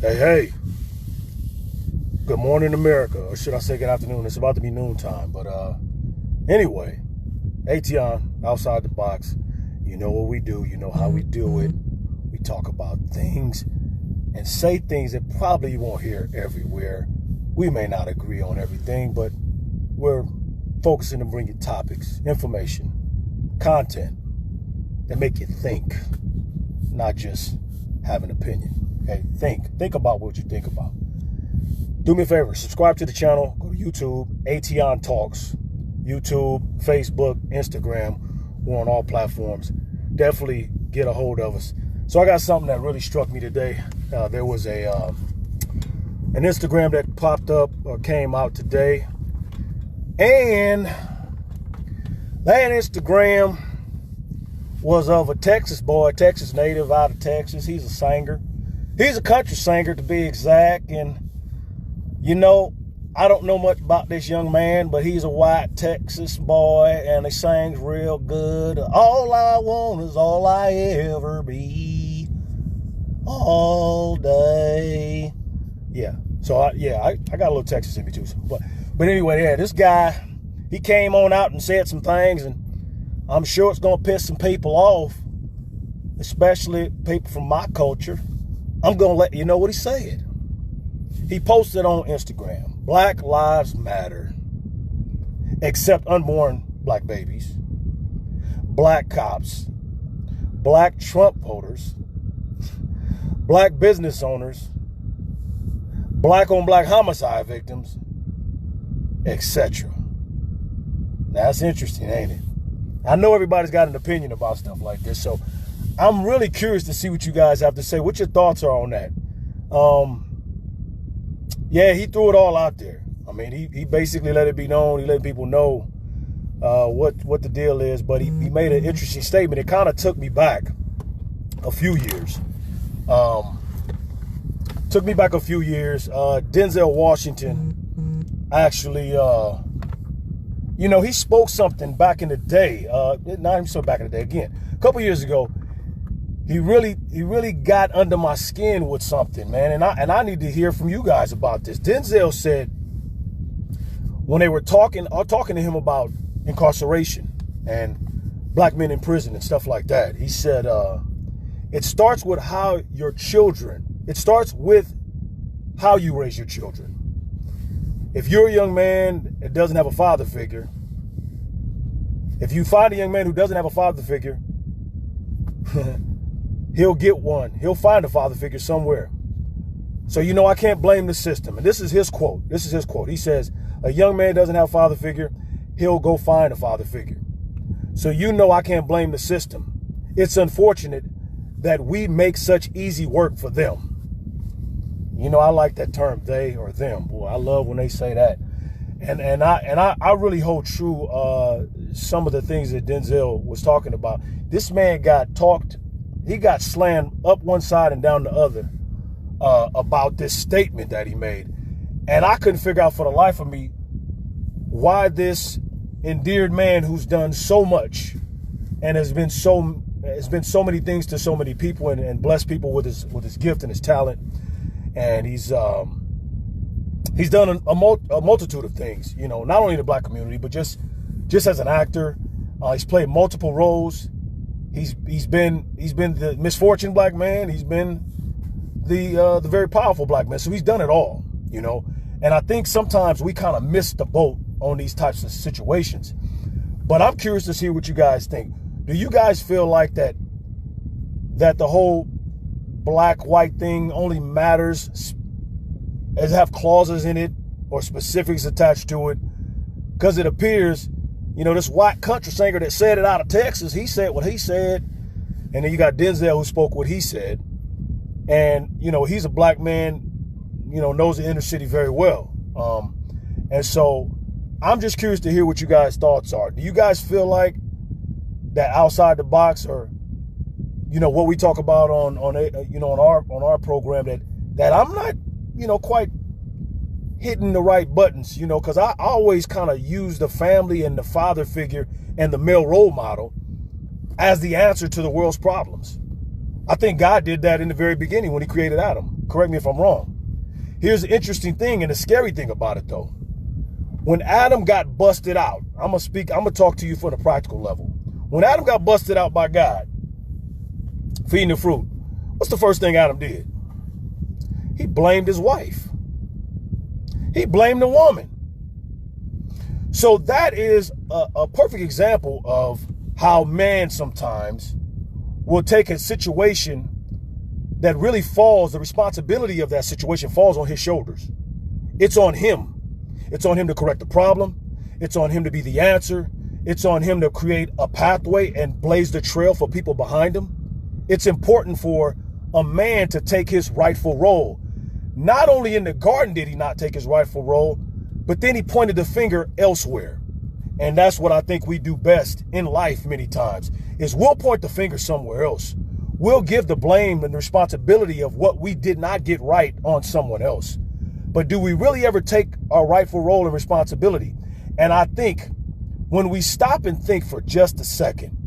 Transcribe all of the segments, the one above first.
Hey, hey. Good morning, America. Or should I say good afternoon? It's about to be noontime. But anyway, Ation, outside the box. You know what we do. You know how we do it. We talk about things and say things that probably you won't hear everywhere. We may not agree on everything, but we're focusing to bring you topics, information, content that make you think, not just have an opinion. Okay, think about what you think about. Do me a favor, subscribe to the channel, go to YouTube, Ation Talks, YouTube, Facebook, Instagram. We're on all platforms. Definitely get a hold of us. So I got something that really struck me today. There was an Instagram that popped up or came out today. And that Instagram was of a Texas boy, Texas native out of Texas. He's a singer. He's a country singer, to be exact. And, you know, I don't know much about this young man, but he's a white Texas boy, and he sings real good. All I want is all I ever be, all day. Yeah. So, I got a little Texas in me, too. But anyway, yeah, this guy, he came on out and said some things, and I'm sure it's going to piss some people off, especially people from my culture. I'm going to let you know what he said. He posted on Instagram, Black Lives Matter, except unborn black babies, black cops, black Trump voters, black business owners, black on black homicide victims, etc. That's interesting, ain't it? I know everybody's got an opinion about stuff like this, so I'm really curious to see what you guys have to say, what your thoughts are on that. Yeah, he threw it all out there. I mean, he basically let it be known. He let people know what the deal is, but he made an interesting statement. It kind of took me back a few years. Denzel Washington actually, he spoke something back in the day. Not even so back in the day. Again, a couple years ago, he really got under my skin with something, man. And I need to hear from you guys about this. Denzel said when they were talking to him about incarceration and black men in prison and stuff like that, he said, it starts with how you raise your children. If you're a young man that doesn't have a father figure, if you find a young man who doesn't have a father figure, he'll get one. He'll find a father figure somewhere. So, I can't blame the system. And this is his quote. He says, a young man doesn't have a father figure, he'll go find a father figure. So, I can't blame the system. It's unfortunate that we make such easy work for them. I like that term, they or them. Boy, I love when they say that. And I really hold true some of the things that Denzel was talking about. This man he got slammed up one side and down the other about this statement that he made. And I couldn't figure out for the life of me why this endeared man who's done so much and has been so many things to so many people and blessed people with his gift and his talent. And he's done a multitude of things, not only in the black community, but just as an actor. He's played multiple roles. He's been the misfortune black man. He's been the very powerful black man. So he's done it all, And I think sometimes we kind of miss the boat on these types of situations. But I'm curious to see what you guys think. Do you guys feel like that the whole black-white thing only matters as have clauses in it or specifics attached to it? Because it appears, this white country singer that said it out of Texas, he said what he said. And then you got Denzel who spoke what he said. And, he's a black man, knows the inner city very well. And so I'm just curious to hear what you guys' thoughts are. Do you guys feel like that outside the box, or what we talk about on our program, that I'm not quite hitting the right buttons, because I always kind of use the family and the father figure and the male role model as the answer to the world's problems. I think God did that in the very beginning when he created Adam. Correct me if I'm wrong. Here's the interesting thing and the scary thing about it, though. When Adam got busted out, I'm going to talk to you from the practical level. When Adam got busted out by God, feeding the fruit, what's the first thing Adam did? He blamed his wife. He blamed the woman. So that is a perfect example of how man sometimes will take a situation that really falls, the responsibility of that situation falls on his shoulders. It's on him. It's on him to correct the problem. It's on him to be the answer. It's on him to create a pathway and blaze the trail for people behind him. It's important for a man to take his rightful role. Not only in the garden did he not take his rightful role, but then he pointed the finger elsewhere. And that's what I think we do best in life many times, is we'll point the finger somewhere else. We'll give the blame and the responsibility of what we did not get right on someone else. But do we really ever take our rightful role and responsibility? And I think when we stop and think for just a second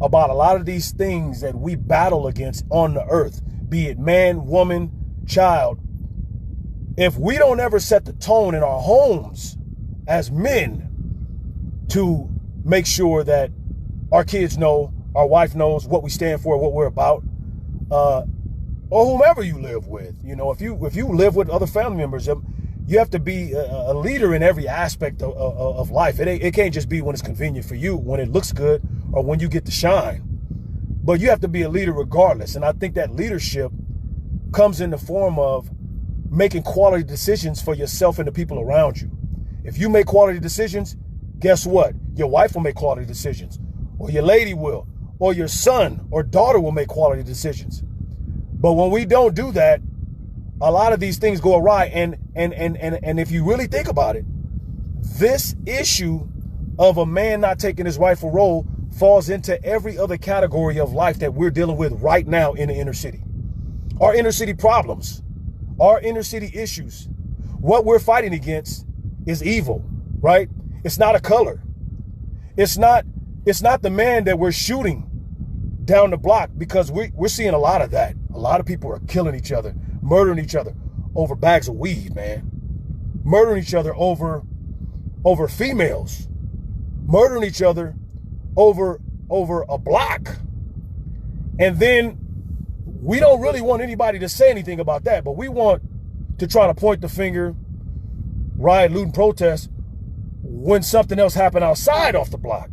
about a lot of these things that we battle against on the earth, be it man, woman, child, if we don't ever set the tone in our homes as men to make sure that our kids know, our wife knows what we stand for, what we're about, or whomever you live with. You know, if you live with other family members, you have to be a leader in every aspect of life. It can't just be when it's convenient for you, when it looks good, or when you get to shine. But you have to be a leader regardless. And I think that leadership comes in the form of making quality decisions for yourself and the people around you. If you make quality decisions, guess what? Your wife will make quality decisions, or your lady will, or your son or daughter will make quality decisions. But when we don't do that, a lot of these things go awry. And if you really think about it, this issue of a man not taking his rightful role falls into every other category of life that we're dealing with right now in the inner city. Our inner city problems, our inner city issues, what we're fighting against is evil, right? It's not a color. It's not the man that we're shooting down the block, because we're seeing a lot of that. A lot of people are killing each other, murdering each other over bags of weed, man. Murdering each other over females. Murdering each other over a block. And then we don't really want anybody to say anything about that, but we want to try to point the finger, riot, loot, and protest when something else happened outside off the block.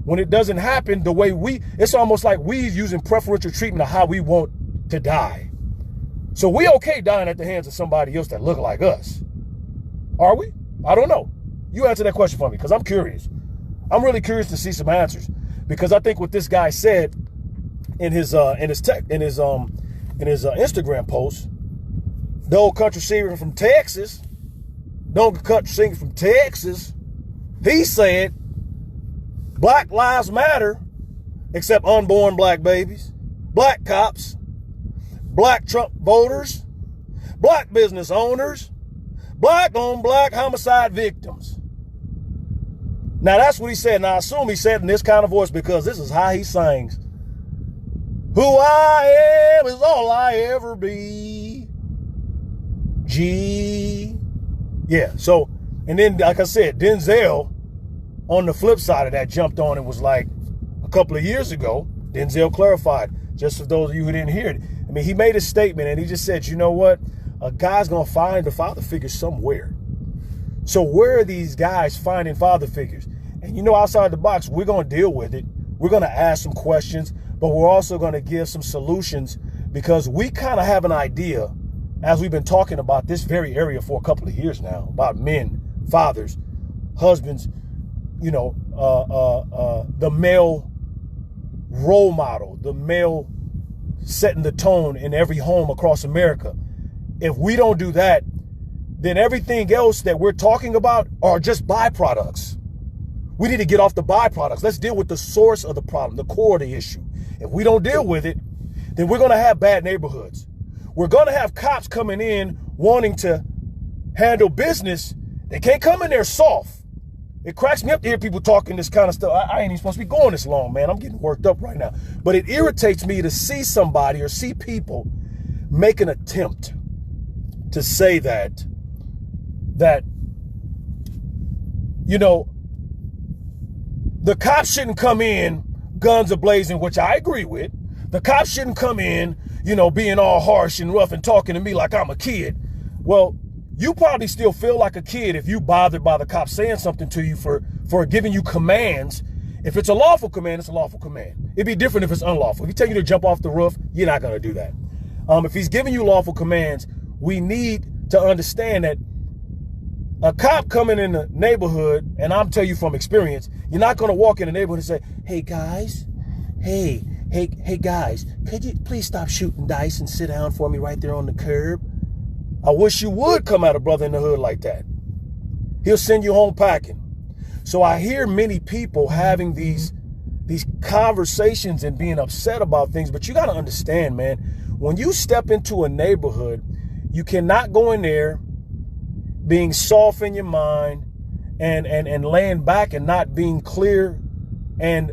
When it doesn't happen the way it's almost like we using preferential treatment of how we want to die. So we okay dying at the hands of somebody else that look like us. Are we? I don't know. You answer that question for me, because I'm curious. I'm really curious to see some answers, because I think what this guy said in his Instagram post, the old country singer from Texas, he said, Black lives matter, except unborn black babies, black cops, black Trump voters, black business owners, black on black homicide victims. Now that's what he said. Now I assume he said in this kind of voice because this is how he sings. Who I am is all I ever be. G. Yeah, so, and then like I said, Denzel, on the flip side of that, jumped on and was like, a couple of years ago, Denzel clarified, just for those of you who didn't hear it. I mean, he made a statement and he just said, you know what? A guy's going to find a father figure somewhere. So where are these guys finding father figures? And you know, outside the box, we're going to deal with it. We're going to ask some questions, but we're also going to give some solutions, because we kind of have an idea, as we've been talking about this very area for a couple of years now, about men, fathers, husbands, you know, the male role model, the male setting the tone in every home across America. If we don't do that, then everything else that we're talking about are just byproducts. We need to get off the byproducts. Let's deal with the source of the problem, the core of the issue. If we don't deal with it, then we're going to have bad neighborhoods. We're going to have cops coming in wanting to handle business. They can't come in there soft. It cracks me up to hear people talking this kind of stuff. I ain't even supposed to be going this long, man. I'm getting worked up right now. But it irritates me to see somebody or see people make an attempt to say that, you know, the cops shouldn't come in guns a-blazing, which I agree with. The cops shouldn't come in, you know, being all harsh and rough and talking to me like I'm a kid. Well, you probably still feel like a kid if you bothered by the cops saying something to you for giving you commands. If it's a lawful command, it's a lawful command. It'd be different if it's unlawful. If he tell you to jump off the roof, you're not going to do that. If he's giving you lawful commands, we need to understand that a cop coming in the neighborhood, and I'm telling you from experience, you're not going to walk in the neighborhood and say, hey guys, hey guys, could you please stop shooting dice and sit down for me right there on the curb? I wish you would come at a brother in the hood like that. He'll send you home packing. So I hear many people having these conversations and being upset about things, but you got to understand, man, when you step into a neighborhood, you cannot go in there being soft in your mind and laying back and not being clear and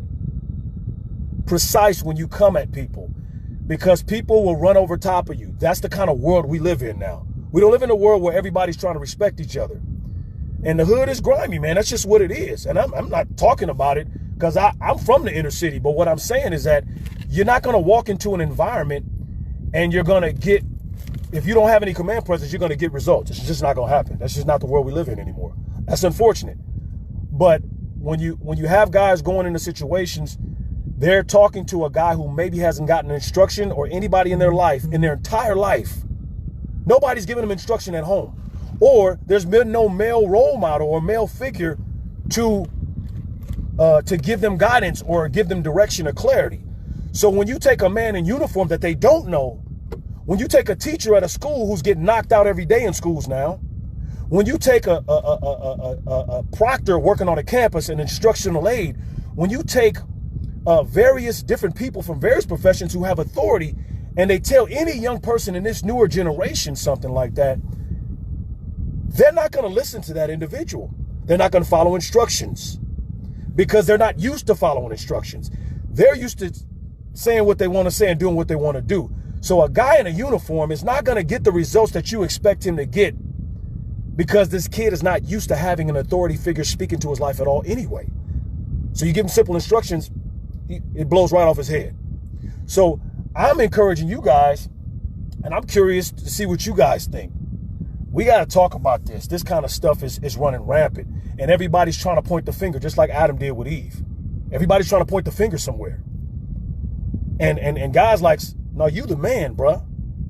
precise when you come at people, because people will run over top of you. That's the kind of world we live in now. We don't live in a world where everybody's trying to respect each other. And the hood is grimy, man. That's just what it is. And I'm not talking about it because I'm from the inner city. But what I'm saying is that you're not going to walk into an environment and you're going to get, if you don't have any command presence, you're going to get results. It's just not going to happen. That's just not the world we live in anymore. That's unfortunate. But when you have guys going into situations, they're talking to a guy who maybe hasn't gotten instruction, or anybody in their life, in their entire life. Nobody's giving them instruction at home. Or there's been no male role model or male figure to give them guidance or give them direction or clarity. So when you take a man in uniform that they don't know, when you take a teacher at a school who's getting knocked out every day in schools now, when you take a proctor working on a campus, an instructional aide, when you take various different people from various professions who have authority, and they tell any young person in this newer generation something like that, they're not going to listen to that individual. They're not going to follow instructions because they're not used to following instructions. They're used to saying what they want to say and doing what they want to do. So a guy in a uniform is not going to get the results that you expect him to get because this kid is not used to having an authority figure speaking to his life at all anyway. So you give him simple instructions, it blows right off his head. So I'm encouraging you guys, and I'm curious to see what you guys think. We got to talk about this. This kind of stuff is running rampant, and everybody's trying to point the finger, just like Adam did with Eve. Everybody's trying to point the finger somewhere. And guys like, no, you the man, bruh.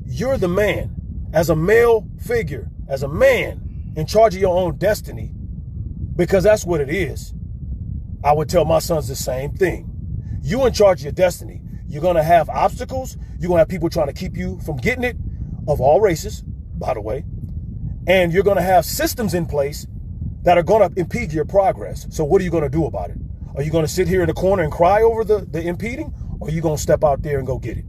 You're the man. As a male figure, as a man in charge of your own destiny, because that's what it is. I would tell my sons the same thing. You in charge of your destiny. You're going to have obstacles. You're going to have people trying to keep you from getting it, of all races, by the way. And you're going to have systems in place that are going to impede your progress. So what are you going to do about it? Are you going to sit here in the corner and cry over the impeding? Or are you going to step out there and go get it?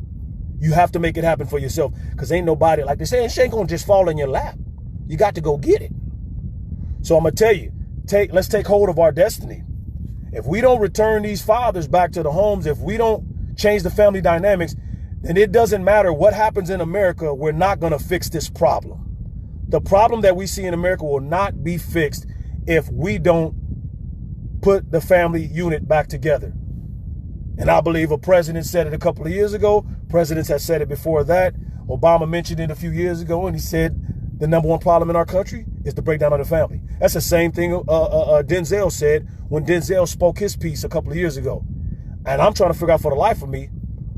You have to make it happen for yourself, because ain't nobody, like they say, it ain't going to just fall in your lap. You got to go get it. So I'm going to tell you, let's take hold of our destiny. If we don't return these fathers back to the homes, if we don't change the family dynamics, then it doesn't matter what happens in America, we're not going to fix this problem. The problem that we see in America will not be fixed if we don't put the family unit back together. And I believe a president said it a couple of years ago. Presidents have said it before that. Obama mentioned it a few years ago, and he said the number one problem in our country is the breakdown of the family. That's the same thing Denzel said when Denzel spoke his piece a couple of years ago. And I'm trying to figure out for the life of me,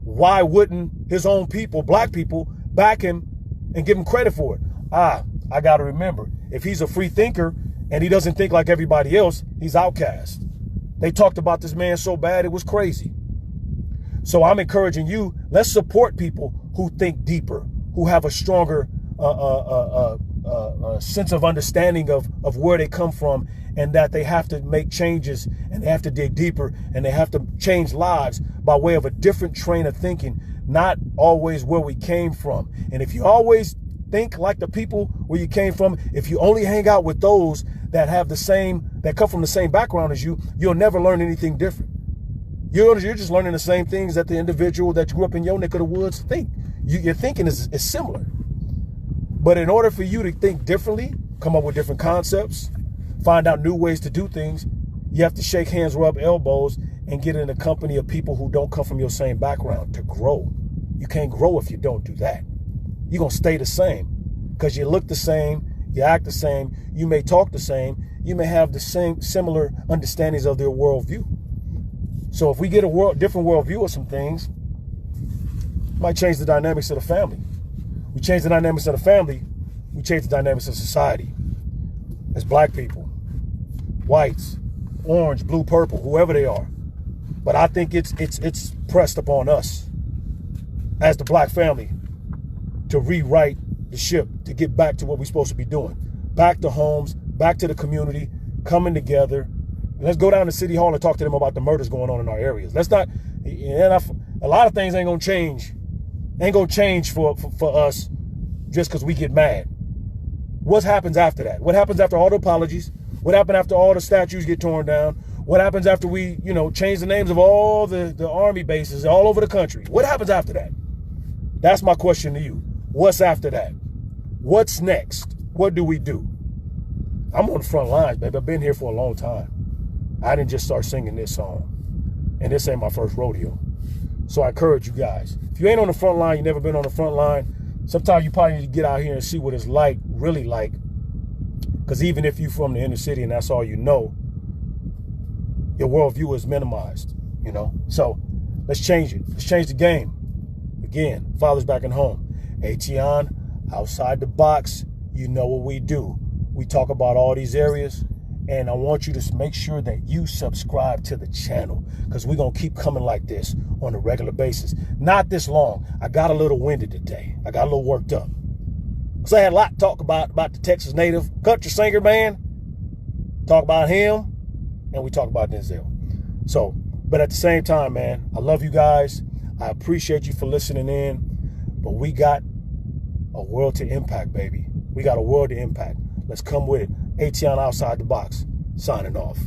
why wouldn't his own people, black people, back him and give him credit for it? I got to remember, if he's a free thinker and he doesn't think like everybody else, he's outcast. They talked about this man so bad, it was crazy. So I'm encouraging you, let's support people who think deeper, who have a stronger sense of understanding of where they come from, and that they have to make changes and they have to dig deeper and they have to change lives by way of a different train of thinking, not always where we came from. And if you always think like the people where you came from, if you only hang out with those that have the same, that come from the same background as you, you'll never learn anything different. You're just learning the same things that the individual that grew up in your neck of the woods think. Your thinking is similar. But in order for you to think differently, come up with different concepts, find out new ways to do things, you have to shake hands, rub elbows, and get in the company of people who don't come from your same background to grow. You can't grow if you don't do that. You're going to stay the same because you look the same, you act the same, you may talk the same, you may have the same similar understandings of their worldview. So if we get a different worldview of some things, it might change the dynamics of the family. We change the dynamics of the family, we change the dynamics of society. As black people, whites, orange, blue, purple, whoever they are. But I think it's pressed upon us as the black family to rewrite the ship, to get back to what we're supposed to be doing. Back to homes, back to the community, coming together. Let's go down to City Hall and talk to them about the murders going on in our areas. Let's not, a lot of things ain't gonna change. Ain't gonna change for us just because we get mad. What happens after that? What happens after all the apologies? What happens after all the statues get torn down? What happens after we, change the names of all the army bases all over the country? What happens after that? That's my question to you. What's after that? What's next? What do we do? I'm on the front lines, baby. I've been here for a long time. I didn't just start singing this song. And this ain't my first rodeo. So I encourage you guys. If you ain't on the front line, you never been on the front line, sometimes you probably need to get out here and see what it's like, really like. Because even if you're from the inner city and that's all you know, your worldview is minimized, So let's change it. Let's change the game. Again, Father's Back at Home. Ation, outside the box, you know what we do. We talk about all these areas, and I want you to make sure that you subscribe to the channel because we're going to keep coming like this on a regular basis. Not this long. I got a little winded today. I got a little worked up. Because I had a lot to talk about the Texas native country singer, man. Talk about him, and we talk about Denzel. So, but at the same time, man, I love you guys. I appreciate you for listening in. But we got a world to impact, baby. We got a world to impact. Let's come with it. Ation outside the box. Signing off.